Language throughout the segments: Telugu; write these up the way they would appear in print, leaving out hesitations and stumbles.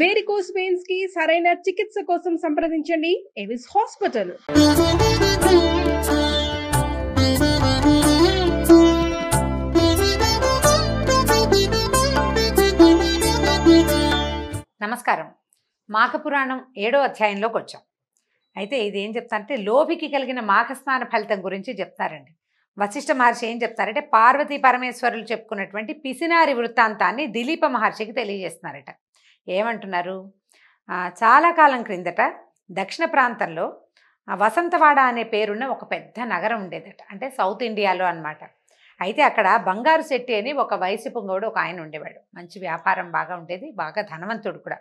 వేరికోస్ వెయిన్స్ కి సరైన చికిత్స కోసం సంప్రదించండి ఎవిస్ హాస్పిటల్. నమస్కారం. మాఘపురాణం 7వ అధ్యాయంలోకి వచ్చాం. అయితే ఇది ఏం చెప్తారంటే లోభికి కలిగిన మాఘస్నాన ఫలితం గురించి చెప్తారండి. వశిష్ఠ మహర్షి ఏం చెప్తారంటే పార్వతీ పరమేశ్వరులు చెప్పుకున్నటువంటి పిసినారి వృత్తాంతాన్ని దిలీప మహర్షికి తెలియజేస్తున్నారట. ఏమంటున్నారు? చాలా కాలం క్రిందట దక్షిణ ప్రాంతంలో వసంతవాడ అనే పేరున్న ఒక పెద్ద నగరం ఉండేదట. అంటే సౌత్ ఇండియాలో అన్నమాట. అయితే అక్కడ బంగారు శెట్టి అని ఒక వయసు పొంగవుడు ఒక ఆయన ఉండేవాడు. మంచి వ్యాపారం బాగా ఉండేది, బాగా ధనవంతుడు కూడా.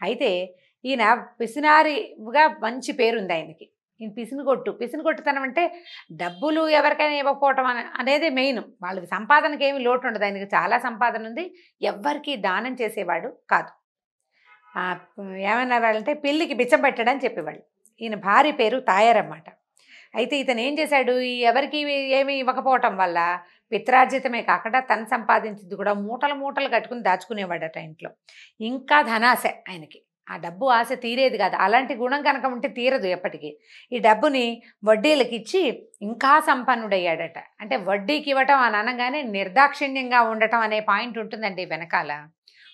అయితే ఈయన పిసినారిగా మంచి పేరుంది ఆయనకి. ఈయన పిసినగొట్టుతనం అంటే డబ్బులు ఎవరికైనా ఇవ్వకపోవటం అనేది మెయిన్. వాళ్ళకి సంపాదనకి ఏమి లోటు ఉండదు. ఆయనకి చాలా సంపాదన ఉంది. ఎవ్వరికి దానం చేసేవాడు కాదు. ఏమన్నారంటే పెళ్ళికి బిచ్చం పెట్టడని చెప్పేవాళ్ళు. ఈయన భార్య పేరు తాయారన్నమాట. అయితే ఇతను ఏం చేశాడు? ఎవరికి ఏమి ఇవ్వకపోవటం వల్ల పిత్రార్జితమే కాకుండా తను సంపాదించింది కూడా మూటలు మూటలు కట్టుకుని దాచుకునేవాడట ఇంట్లో. ఇంకా ధనాశ ఆయనకి. ఆ డబ్బు ఆశ తీరేది కాదు. అలాంటి గుణం కనుక ఉంటే తీరదు ఎప్పటికీ. ఈ డబ్బుని వడ్డీలకు ఇచ్చి ఇంకా సంపన్నుడయ్యాడట. అంటే వడ్డీకి ఇవ్వటం అని అనగానే నిర్దాక్షిణ్యంగా ఉండటం అనే పాయింట్ ఉంటుందండి వెనకాల.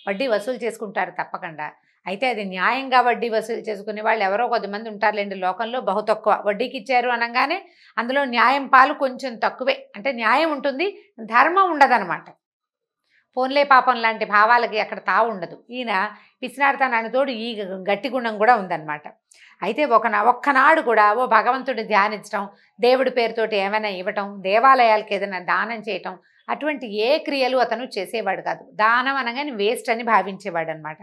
వడ్డీ వసూలు చేసుకుంటారు తప్పకుండా. అయితే అది న్యాయంగా వడ్డీ వసూలు చేసుకునే వాళ్ళు ఎవరో కొద్దిమంది ఉంటారులేండి లోకంలో, బహు తక్కువ. వడ్డీకి ఇచ్చారు అనగానే అందులో న్యాయం పాలు కొంచెం తక్కువే. అంటే న్యాయం ఉంటుంది, ధర్మం ఉండదన్నమాట. పోన్లే పాపం లాంటి భావాలకి అక్కడ తావు ఉండదు. ఈయన పిసినాడతానని తోడు ఈ గట్టి గుణం కూడా ఉందన్నమాట. అయితే ఒక్కనాడు కూడా ఓ భగవంతుడిని ధ్యానించడం, దేవుడి పేరుతోటి ఏమైనా ఇవ్వటం, దేవాలయాలకు ఏదైనా దానం చేయటం, అటువంటి ఏ క్రియలు అతను చేసేవాడు కాదు. దానం అనగానే వేస్ట్ అని భావించేవాడు అనమాట.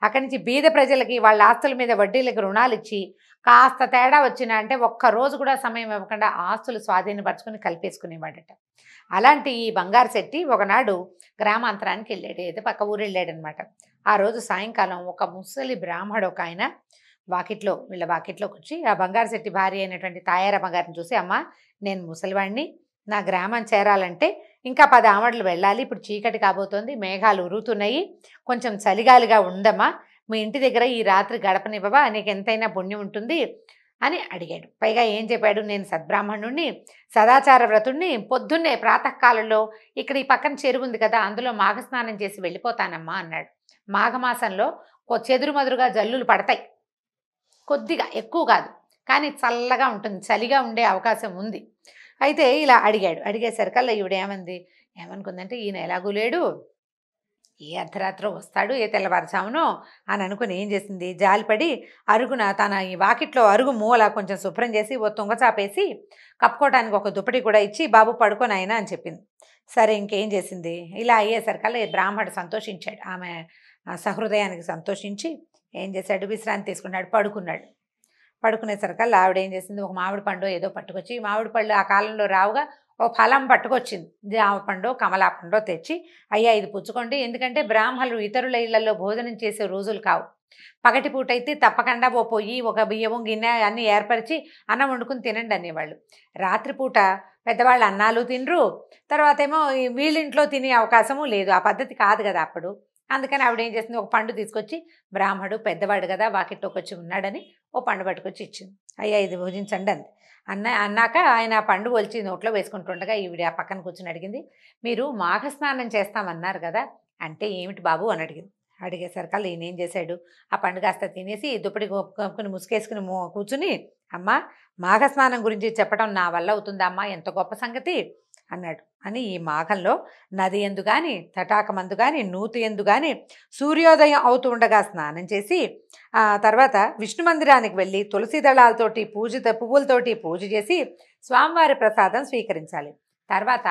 అక్కడి నుంచి బీద ప్రజలకి వాళ్ళ ఆస్తుల మీద వడ్డీలకు రుణాలు ఇచ్చి కాస్త తేడా వచ్చినా అంటే ఒక్కరోజు కూడా సమయం ఇవ్వకుండా ఆస్తులు స్వాధీనపరచుకుని కలిపేసుకునేవాడట. అలాంటి ఈ బంగారు శెట్టి ఒకనాడు గ్రామాంతరానికి వెళ్ళాడు, ఏదో పక్క ఊరు వెళ్ళాడనమాట. ఆ రోజు సాయంకాలం ఒక ముసలి బ్రాహ్మడు ఒక ఆయన వీళ్ళ వాకిట్లోకి వచ్చి ఆ బంగారు శెట్టి భార్య అయినటువంటి తాయారమ్మ గారిని చూసి, అమ్మ నేను ముసలివాడిని, నా గ్రామం చేరాలంటే ఇంకా 10 ఆమడలు వెళ్ళాలి, ఇప్పుడు చీకటి కాబోతోంది, మేఘాలు ఉరుతున్నాయి, కొంచెం చలిగాలిగా ఉందమ్మా, మీ ఇంటి దగ్గర ఈ రాత్రి గడపనివ్వవా, నీకు ఎంతైనా పుణ్యం ఉంటుంది అని అడిగాడు. పైగా ఏం చెప్పాడు? నేను సద్బ్రాహ్మణుణ్ణి, సదాచార వ్రతుణ్ణి, పొద్దున్నే ప్రాతకాలంలో ఇక్కడ ఈ పక్కన చెరువు ఉంది కదా, అందులో మాఘస్నానం చేసి వెళ్ళిపోతానమ్మా అన్నాడు. మాఘమాసంలో చెదురుమదురుగా జల్లులు పడతాయి, కొద్దిగా, ఎక్కువ కాదు, కానీ చల్లగా ఉంటుంది, చలిగా ఉండే అవకాశం ఉంది. అయితే ఇలా అడిగాడు. అడిగేసరికల్లా ఏమనుకుందంటే ఈయన ఎలాగూ లేడు, ఏ అర్ధరాత్రో వస్తాడు, ఏ తెల్లవారుజామునో అని అనుకుని ఏం చేసింది, జాలిపడి అరుగున తన ఈ వాకిట్లో అరుగు మూల కొంచెం శుభ్రం చేసి ఓ తుంగచాపేసి కప్పుకోవడానికి ఒక దుప్పటి కూడా ఇచ్చి, బాబు పడుకొని అయినా అని చెప్పింది. సరే ఇంకేం చేసింది, ఇలా అయ్యేసరికల్లా బ్రాహ్మడు సంతోషించాడు. ఆమె సహృదయానికి సంతోషించి ఏం చేశాడు, విశ్రాంతి తీసుకున్నాడు, పడుకున్నాడు. పడుకునేసరికల్లా ఆవిడ ఏం చేసింది, ఒక మామిడి పండు ఏదో పట్టుకొచ్చి, మామిడి పళ్ళు ఆ కాలంలో రావుగా, ఓ ఫలం పట్టుకొచ్చింది, జామ పండు కమలా పండు తెచ్చి, అయ్యా ఇది పుచ్చుకోండి, ఎందుకంటే బ్రాహ్మణులు ఇతరుల ఇళ్లలో భోజనం చేసే రోజులు కావు, పగటిపూట అయితే తప్పకుండా ఓ పొయ్యి, ఒక బియ్యము, గిన్నె అన్నీ ఏర్పరిచి అన్నం వండుకుని తినండి అనేవాళ్ళు. రాత్రిపూట పెద్దవాళ్ళు అన్నాలు తినరు, తర్వాత ఏమో వీళ్ళింట్లో తినే అవకాశము లేదు, ఆ పద్ధతి కాదు కదా అప్పుడు. అందుకని ఆవిడ ఏం చేసింది, ఒక పండు తీసుకొచ్చి, బ్రాహ్మడు పెద్దవాడు కదా వాకిట్లోకి వచ్చి ఉన్నాడని ఓ పండు పట్టుకొచ్చి ఇచ్చింది. అయ్యా ఇది భోజించండి అంది. అన్నాక ఆయన ఆ పండు ఒలిచి నోట్లో వేసుకుంటుండగా ఈవిడ ఆ పక్కన కూర్చొని అడిగింది, మీరు మాఘస్నానం చేస్తామన్నారు కదా, అంటే ఏమిటి బాబు అని అడిగింది. అడిగేసరికల్లా ఈయన ఏం చేశాడు, ఆ పండు కాస్త తినేసి దుప్పటి కప్పుకుని ముసుకేసుకుని కూర్చుని, అమ్మ మాఘస్నానం గురించి చెప్పడం నా వల్ల అవుతుందా అమ్మా, ఎంత గొప్ప సంగతి అన్నాడు. అని ఈ మాఘంలో నది ఎందు కానీ, తటాకమందు కానీ, నూతి ఎందు కానీ సూర్యోదయం అవుతూ ఉండగా స్నానం చేసి ఆ తర్వాత విష్ణు మందిరానికి వెళ్ళి తులసి దళాలతోటి పువ్వులతోటి పూజ చేసి స్వామివారి ప్రసాదం స్వీకరించాలి. తర్వాత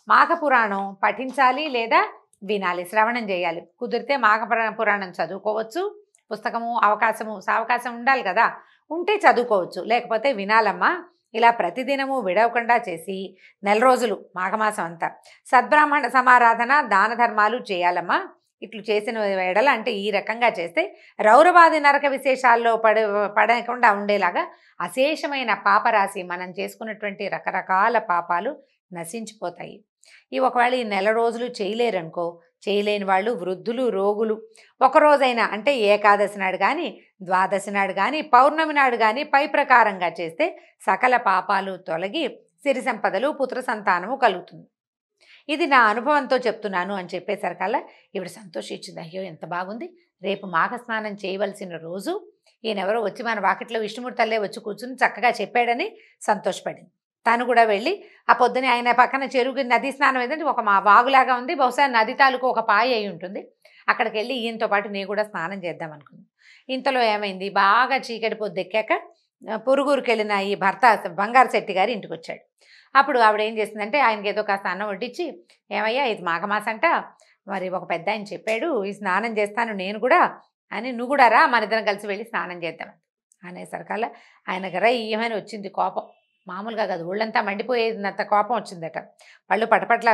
మాఘపురాణం పఠించాలి లేదా వినాలి, శ్రవణం చేయాలి. కుదిరితే మాఘపురాణం చదువుకోవచ్చు, పుస్తకము అవకాశం ఉండాలి కదా, ఉంటే చదువుకోవచ్చు, లేకపోతే వినాలమ్మా. ఇలా ప్రతిదినము విడవకుండా చేసి 4 రోజులు మాఘమాసం అంతా సద్బ్రాహ్మణ సమారాధన దాన ధర్మాలు చేయాలమ్మా. ఇట్లు చేసిన ఎడల అంటే ఈ రకంగా చేస్తే రౌరవాది నరక విశేషాల్లో పడకుండా ఉండేలాగా అశేషమైన పాపరాశి, మనం చేసుకున్నటువంటి రకరకాల పాపాలు నశించిపోతాయి. ఒకవేళ ఈ 4 రోజులు చేయలేరనుకో, చేయలేని వాళ్ళు, వృద్ధులు, రోగులు ఒకరోజైనా అంటే ఏకాదశి నాడు కానీ, ద్వాదశి నాడు కానీ, పౌర్ణమి నాడు కానీ పై ప్రకారంగా చేస్తే సకల పాపాలు తొలగి సిరి సంపదలు, పుత్ర సంతానము కలుగుతుంది. ఇది నా అనుభవంతో చెప్తున్నాను అని చెప్పేసరికల్లా ఈవిడ సంతోషించింది. అయ్యో ఎంత బాగుంది, రేపు మాఘ స్నానం చేయవలసిన రోజు, ఈయనెవరో వచ్చి మన వాకిట్లో విష్ణుమూర్తి తల్లే వచ్చి కూర్చుని చక్కగా చెప్పాడని సంతోషపడింది. తను కూడా వెళ్ళి ఆ పొద్దునే ఆయన పక్కన చెరువు నదీ స్నానం ఏదంటే ఒక మా వాగులాగా ఉంది, బహుశా నది తాలూకు ఒక పాయ అయి ఉంటుంది. అక్కడికి వెళ్ళి ఈయనతో పాటు నేను కూడా స్నానం చేద్దాం అనుకుంది. ఇంతలో ఏమైంది, బాగా చీకటి పొద్దెక్కాక పొరుగురికి వెళ్ళిన ఈ భర్త బంగారు శెట్టి గారి ఇంటికి వచ్చాడు. అప్పుడు ఆవిడ ఏం చేసిందంటే ఆయనకి ఏదో కాస్త అన్నం వడ్డించి, ఏమయ్యా ఇది మాఘమాసంట, మరి ఒక పెద్ద ఆయన చెప్పాడు ఈ స్నానం చేస్తాను నేను కూడా అని, నువ్వు కూడా రా మన ఇద్దరం కలిసి వెళ్ళి స్నానం చేద్దామని అనేసరికల్లా ఆయనకు ఏమైనా వచ్చింది కోపం, మామూలుగా కాదు, ఒళ్ళంతా మండిపోయేంత కోపం వచ్చిందట. పళ్ళు పటపట్ల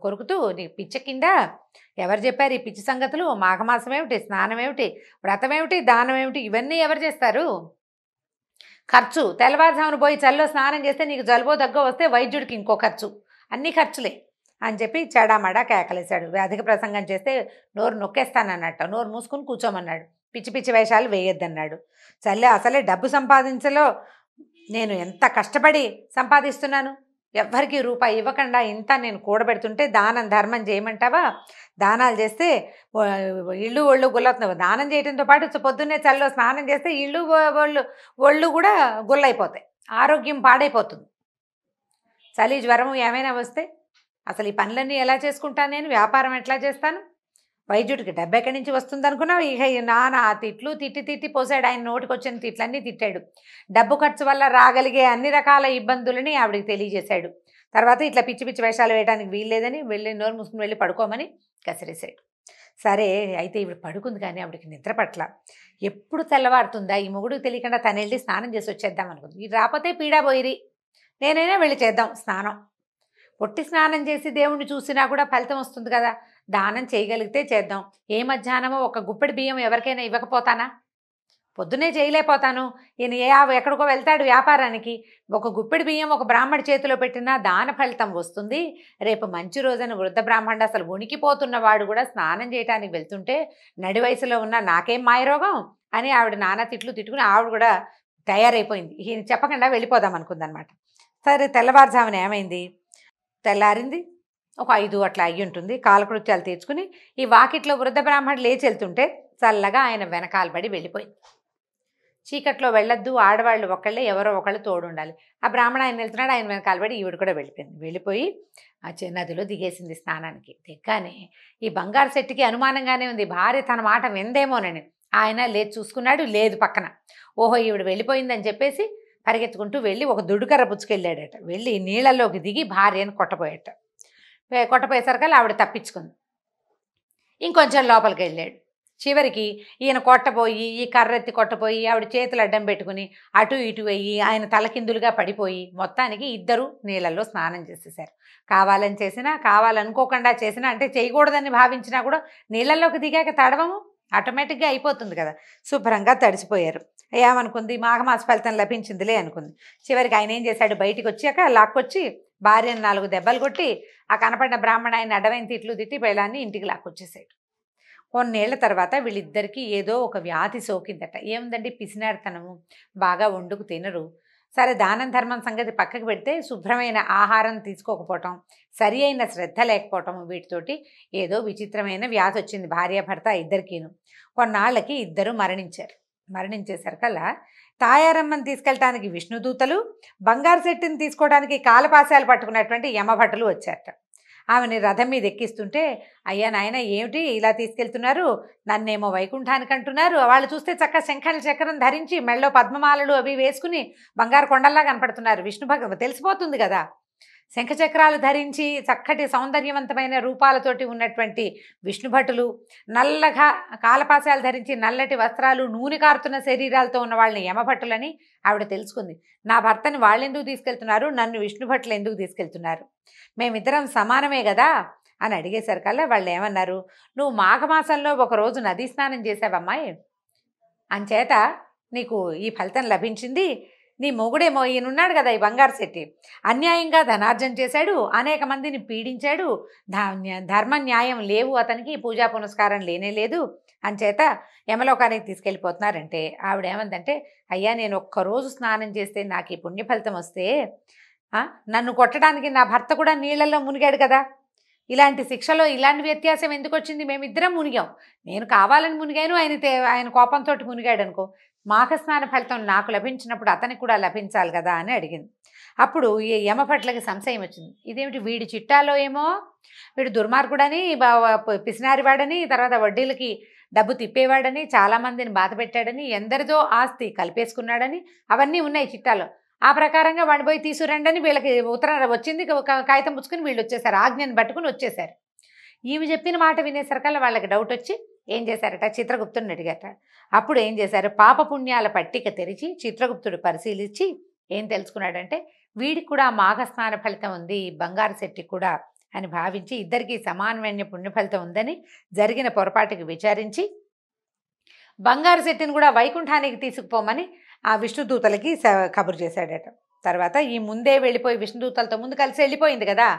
కొరుకుతూ, నీకు పిచ్చెక్కిందా, ఎవరు చెప్పారు ఈ పిచ్చి సంగతులు, మాఘమాసం ఏమిటి, స్నానం ఏమిటి, వ్రతం ఏమిటి, దానం ఏమిటి, ఇవన్నీ ఎవరు చేస్తారు, ఖర్చు, తెల్లవారుజామున పోయి చల్లో స్నానం చేస్తే నీకు జలుబో దగ్గో వస్తే వైద్యుడికి ఇంకో ఖర్చు, అన్నీ ఖర్చులే అని చెప్పి చెడామడా కేకలేశాడు. అధిక ప్రసంగం చేస్తే నోరు నొక్కేస్తానన్నట్ట, నోరు మూసుకుని కూర్చోమన్నాడు, పిచ్చి పిచ్చి వేషాలు వేయొద్దన్నాడు. చల్లే అసలే డబ్బు సంపాదించలో నేను ఎంత కష్టపడి సంపాదిస్తున్నాను, ఎవ్వరికి రూపాయి ఇవ్వకుండా ఇంత నేను కూడబెడుతుంటే దానం ధర్మం చేయమంటావా, దానాలు చేస్తే ఇళ్ళు ఒళ్ళు గుల్లవుతుంది, దానం చేయడంతో పాటు పొద్దున్నే చల్లో స్నానం చేస్తే ఇళ్ళు ఒళ్ళు కూడా గుల్లైపోతాయి, ఆరోగ్యం పాడైపోతుంది, చలి జ్వరం ఏమైనా వస్తే అసలు ఈ పనులన్నీ ఎలా చేసుకుంటాను, నేను వ్యాపారం ఎట్లా చేస్తాను, వైద్యుడికి డబ్బు ఎక్కడి నుంచి వస్తుంది అనుకున్నావు. ఇక నానా తిట్లు తిట్టి పోసాడు, ఆయన నోటికి వచ్చిన తిట్లన్నీ తిట్టాడు. డబ్బు ఖర్చు వల్ల రాగలిగే అన్ని రకాల ఇబ్బందులని ఆవిడికి తెలియజేశాడు. తర్వాత ఇట్లా పిచ్చి పిచ్చి వేషాలు వేయడానికి వీల్లేదని వెళ్ళి నోరు మూసుకుని వెళ్ళి పడుకోమని కసిరేశాడు. సరే అయితే ఈవిడ పడుకుంది, కానీ ఆవిడకి నిద్ర పట్ల. ఎప్పుడు తెల్లవారుతుందా ఈ మొగుడికి తెలియకుండా తను వెళ్ళి స్నానం చేసి వచ్చేద్దాం అనుకుంది. ఇది రాకపోతే పీడా పోయిరి, నేనైనా వెళ్ళి చేద్దాం స్నానం, పొట్టి స్నానం చేసి దేవుణ్ణి చూసినా కూడా ఫలితం వస్తుంది కదా, దానం చేయగలిగితే చేద్దాం. ఏ మధ్యాహ్నమో ఒక గుప్పెడి బియ్యం ఎవరికైనా ఇవ్వకపోతానా, పొద్దునే చేయలేకపోతాను, ఈయన ఎక్కడికో వెళ్తాడు వ్యాపారానికి, ఒక గుప్పెడి బియ్యం ఒక బ్రాహ్మడి చేతిలో పెట్టినా దాన ఫలితం వస్తుంది. రేపు మంచి రోజున వృద్ధ బ్రాహ్మణుడు అసలు వణికిపోతున్న వాడు కూడా స్నానం చేయడానికి వెళ్తుంటే నడి వయసులో ఉన్న నాకేం మాయరోగం అని ఆవిడ నానా తిట్లు తిట్టుకుని ఆవిడ కూడా తయారైపోయింది. ఈయన చెప్పకుండా వెళ్ళిపోదాం అనుకుందనమాట. సరే తెల్లవారుజామున ఏమైంది, తెల్లారింది, ఒక 5 అట్లా అయ్యి ఉంటుంది. కాలకృత్యాలు తీర్చుకుని ఈ వాకిట్లో వృద్ధ బ్రాహ్మణుడు లేచి వెళ్తుంటే చల్లగా ఆయన వెనకాలబడి వెళ్ళిపోయింది. చీకట్లో వెళ్ళొద్దు, ఆడవాళ్ళు ఒకళ్ళే ఎవరో ఒకళ్ళు తోడు ఉండాలి. ఆ బ్రాహ్మణ ఆయన వెళ్తున్నాడు, ఆయన వెనకాలబడి ఈవిడ కూడా వెళ్ళిపోయింది. వెళ్ళిపోయి ఆ నదిలో దిగేసింది స్నానానికి. దిగ్గానే ఈ బంగారు శెట్టికి అనుమానంగానే ఉంది, భార్య తన మాట విందేమోనని. ఆయన లేచి చూసుకున్నాడు, లేదు పక్కన. ఓహో ఈవిడ వెళ్ళిపోయిందని చెప్పేసి పరిగెత్తుకుంటూ వెళ్ళి ఒక దుడ్డుకర్ర పుచ్చుకెళ్ళాడట. వెళ్ళి నీళ్ళల్లోకి దిగి భార్యను కొట్టపోయాట. కొట్టపోయేసరికల్లా ఆవిడ తప్పించుకుంది. ఇంకొంచెం లోపలికి వెళ్ళాడు. చివరికి ఈయన కొట్టపోయి ఈ కర్రెత్తి కొట్టపోయి ఆవిడ చేతులు అడ్డం పెట్టుకుని అటు ఇటు అయ్యి ఆయన తలకిందులుగా పడిపోయి మొత్తానికి ఇద్దరు నీళ్ళల్లో స్నానం చేసేసారు. కావాలని చేసినా కావాలనుకోకుండా చేసినా, అంటే చేయకూడదని భావించినా కూడా నీళ్ళల్లోకి దిగాక తడవము ఆటోమేటిక్గా అయిపోతుంది కదా, శుభ్రంగా తడిసిపోయారు. ఏమనుకుంది, మాఘమాస ఫలితం లభించిందిలే అనుకుంది. చివరికి ఆయన ఏం చేశాడు, బయటికి వచ్చాక లాక్కొచ్చి భార్యను 4 దెబ్బలు కొట్టి ఆ కనపడిన బ్రాహ్మణ ఆయన అడవైన తిట్లు తిట్టి పెళ్ళాన్ని ఇంటికి లాక్కొచ్చేసాడు. కొన్నేళ్ల తర్వాత వీళ్ళిద్దరికీ ఏదో ఒక వ్యాధి సోకిందట. ఏముందండి, పిసినారితనము, బాగా వండుకు తినరు. సరే దానం ధర్మం సంగతి పక్కకు పెడితే శుభ్రమైన ఆహారం తీసుకోకపోవటం, సరి అయిన శ్రద్ధ లేకపోవటం, వీటితోటి ఏదో విచిత్రమైన వ్యాధి వచ్చింది భార్యాభర్త ఇద్దరికీను. కొన్నాళ్ళకి ఇద్దరు మరణించారు. మరణించేసరికల్లా తాయారమ్మని తీసుకెళ్ళటానికి విష్ణుదూతలు, బంగారు శెట్టిని తీసుకోవడానికి కాలపాశాలు పట్టుకున్నటువంటి యమభటులు వచ్చారట. ఆమెని రథం మీద ఎక్కిస్తుంటే, అయ్యా నాయన ఏమిటి ఇలా తీసుకెళ్తున్నారు, నన్నేమో వైకుంఠానికి అంటున్నారు, వాళ్ళు చూస్తే చక్క శంఖాల చక్రం ధరించి మెళ్ళో పద్మమాలలు అవి వేసుకుని బంగారు కొండల్లా కనపడుతున్నారు. విష్ణు భగవ తెలిసిపోతుంది కదా, శంఖచక్రాలు ధరించి చక్కటి సౌందర్యవంతమైన రూపాలతోటి ఉన్నటువంటి విష్ణుభటులు, నల్లగా కాలపాశాలు ధరించి నల్లటి వస్త్రాలు, నూనె కారుతున్న శరీరాలతో ఉన్న వాళ్ళని యమభటులని ఆవిడ తెలుసుకుంది. నా భర్తని వాళ్ళు ఎందుకు తీసుకెళ్తున్నారు, నన్ను విష్ణుభటులు ఎందుకు తీసుకెళ్తున్నారు, మేమిద్దరం సమానమే కదా అని అడిగేసరికల్లా వాళ్ళు ఏమన్నారు, నువ్వు మాఘమాసంలో ఒకరోజు నదీ స్నానం చేసావమ్మాయి, అంచేత నీకు ఈ ఫలితం లభించింది, నీ మొగుడేమో ఈయనున్నాడు కదా ఈ బంగారు శెట్టి, అన్యాయంగా ధనార్జన చేశాడు, అనేక మందిని పీడించాడు, ధర్మ న్యాయం లేవు అతనికి, పూజా పునస్కారం లేనే లేదు, అంచేత యమలోకానికి తీసుకెళ్ళిపోతున్నారంటే ఆవిడ ఏమందంటే, అయ్యా నేను ఒక్కరోజు స్నానం చేస్తే నాకు ఈ పుణ్య ఫలితం వస్తే నన్ను కొట్టడానికి నా భర్త కూడా నీళ్ళల్లో మునిగాడు కదా, ఇలాంటి శిక్షలో ఇలాంటి వ్యత్యాసం ఎందుకు వచ్చింది, మేమిద్దరం మునిగాం, నేను కావాలని మునిగాను, ఆయన కోపంతో మునిగాడు అనుకో, మాఘస్నాన ఫలితం నాకు లభించినప్పుడు అతనికి కూడా లభించాలి కదా అని అడిగింది. అప్పుడు ఈ యమభట్లకి సంశయం వచ్చింది, ఇదేమిటి వీడి చిట్టాలో ఏమో వీడు దుర్మార్గుడని, పిసినారివాడని, తర్వాత వడ్డీలకి డబ్బు తిప్పేవాడని, చాలామందిని బాధ పెట్టాడని, ఎందరిదో ఆస్తి కలిపేసుకున్నాడని అవన్నీ ఉన్నాయి చిట్టాలో, ఆ ప్రకారంగా వాడిని పోయి తీసుకురండి అని వీళ్ళకి ఉత్తరం వచ్చింది, కాగితం పుచ్చుకుని వీళ్ళు వచ్చేసారు, ఆజ్ఞను పట్టుకుని వచ్చేసారు. ఈమె చెప్పిన మాట వినేసరికల్లా వాళ్ళకి డౌట్ వచ్చి ఏం చేశారట, చిత్రగుప్తుడిని అడిగారట. అప్పుడు ఏం చేశారు, పాపపుణ్యాల పట్టిక తెరిచి చిత్రగుప్తుడు పరిశీలించి ఏం తెలుసుకున్నాడంటే, వీడికి కూడా మాఘస్నాన ఫలితం ఉంది, బంగారు శెట్టికి కూడా అని భావించి ఇద్దరికీ సమానమైన పుణ్య ఫలితం ఉందని జరిగిన పొరపాటుకి విచారించి బంగారు శెట్టిని కూడా వైకుంఠానికి తీసుకుపోమని ఆ విష్ణుదూతలకి కబురు చేశాడట. తర్వాత ఈ ముందే వెళ్ళిపోయి విష్ణుదూతలతో ముందు కలిసి వెళ్ళిపోయింది కదా,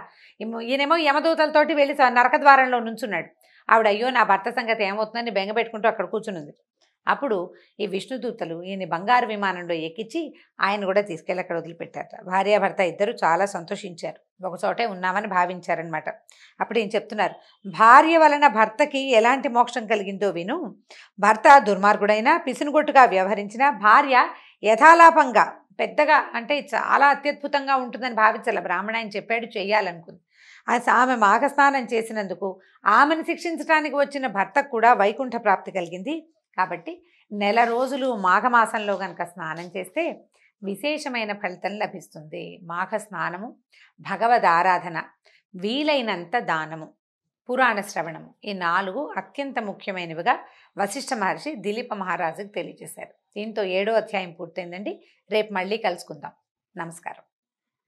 ఈయనేమో యమదూతలతోటి వెళ్ళి నరకద్వారంలో నుంచున్నాడు. ఆవిడ అయ్యో నా భర్త సంగతి ఏమవుతుందని బెంగ పెట్టుకుంటూ అక్కడ కూర్చునుంది. అప్పుడు ఈ విష్ణుదూతలు ఈయన బంగారు విమానంలో ఎక్కించి ఆయన కూడా తీసుకెళ్ళి అక్కడ వదిలిపెట్టారట. భార్యాభర్త ఇద్దరు చాలా సంతోషించారు, ఒక చోటే ఉన్నామని భావించారనమాట. అప్పుడు ఏం చెప్తున్నారు, భార్య వలన భర్తకి ఎలాంటి మోక్షం కలిగిందో విను, భర్త దుర్మార్గుడైనా పిసినుగొట్టుగా వ్యవహరించిన భార్య యథాలాపంగా పెద్దగా అంటే చాలా అత్యద్భుతంగా ఉంటుందని భావించాల, బ్రాహ్మణ ఆయన చెప్పాడు చెయ్యాలనుకుంది. ఆమె మాఘస్నానం చేసినందుకు ఆమెను శిక్షించడానికి వచ్చిన భర్తకు కూడా వైకుంఠ ప్రాప్తి కలిగింది. కాబట్టి నెల రోజులు మాఘమాసంలో కనుక స్నానం చేస్తే విశేషమైన ఫలితం లభిస్తుంది. మాఘ స్నానము, భగవద్ ఆరాధన, వీలైనంత దానము, పురాణ శ్రవణము, ఈ 4 అత్యంత ముఖ్యమైనవిగా వశిష్ఠ మహర్షి దిలీప మహారాజుకు తెలియజేశారు. దీంతో 7వ అధ్యాయం పూర్తయిందండి. రేపు మళ్ళీ కలుసుకుందాం. నమస్కారం.